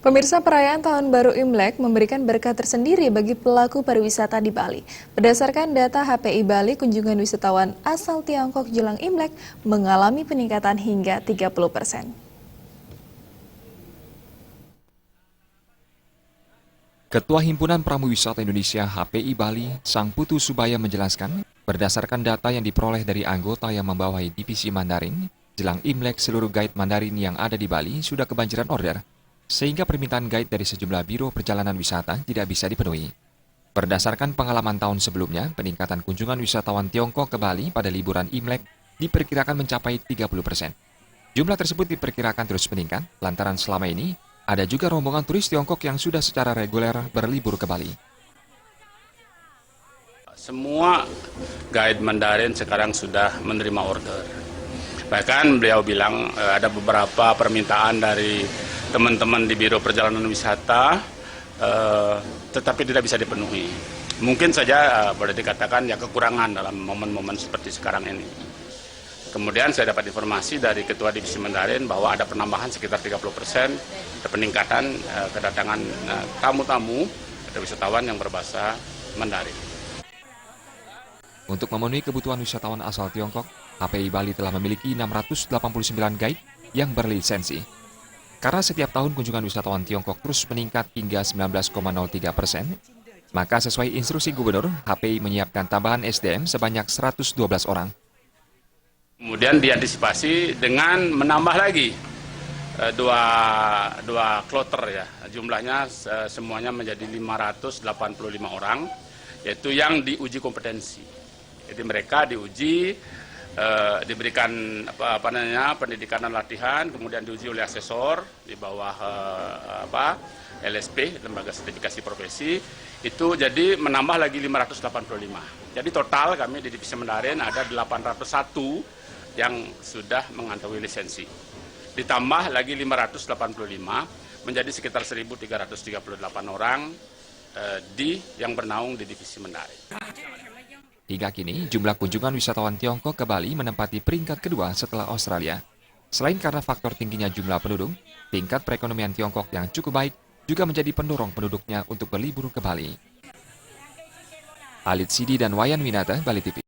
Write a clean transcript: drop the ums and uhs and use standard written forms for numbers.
Pemirsa, perayaan Tahun Baru Imlek memberikan berkah tersendiri bagi pelaku pariwisata di Bali. Berdasarkan data HPI Bali, kunjungan wisatawan asal Tiongkok jelang Imlek mengalami peningkatan hingga 30%. Ketua Himpunan Pramuwisata Indonesia HPI Bali, Sang Putu Subaya menjelaskan, berdasarkan data yang diperoleh dari anggota yang membawahi divisi Mandarin, jelang Imlek seluruh guide Mandarin yang ada di Bali sudah kebanjiran order, sehingga permintaan guide dari sejumlah biro perjalanan wisata tidak bisa dipenuhi. Berdasarkan pengalaman tahun sebelumnya, peningkatan kunjungan wisatawan Tiongkok ke Bali pada liburan Imlek diperkirakan mencapai 30%. Jumlah tersebut diperkirakan terus meningkat, lantaran selama ini ada juga rombongan turis Tiongkok yang sudah secara reguler berlibur ke Bali. Semua guide Mandarin sekarang sudah menerima order. Bahkan beliau bilang ada beberapa permintaan dari teman-teman di Biro Perjalanan Wisata, tetapi tidak bisa dipenuhi. Mungkin saja boleh dikatakan ya kekurangan dalam momen-momen seperti sekarang ini. Kemudian saya dapat informasi dari Ketua Divisi Mandarin bahwa ada penambahan sekitar 30%, ada peningkatan kedatangan tamu-tamu atau wisatawan yang berbahasa Mandarin. Untuk memenuhi kebutuhan wisatawan asal Tiongkok, HPI Bali telah memiliki 689 guide yang berlisensi. Karena setiap tahun kunjungan wisatawan Tiongkok terus meningkat hingga 19,03%, maka sesuai instruksi Gubernur, HPI menyiapkan tambahan SDM sebanyak 112 orang. Kemudian diantisipasi dengan menambah lagi dua kloter ya, jumlahnya semuanya menjadi 585 orang, yaitu yang diuji kompetensi. Jadi mereka diuji, diberikan pendidikan dan latihan, kemudian diuji oleh asesor di bawah LSP, Lembaga Sertifikasi Profesi, itu jadi menambah lagi 585. Jadi total kami di Divisi Mandarin ada 801 yang sudah mengantongi lisensi. Ditambah lagi 585 menjadi sekitar 1.338 orang yang bernaung di Divisi Mandarin. Hingga kini, jumlah kunjungan wisatawan Tiongkok ke Bali menempati peringkat kedua setelah Australia. Selain karena faktor tingginya jumlah penduduk, tingkat perekonomian Tiongkok yang cukup baik juga menjadi pendorong penduduknya untuk berlibur ke Bali. Alit Sidi dan Wayan Winata, Bali TV.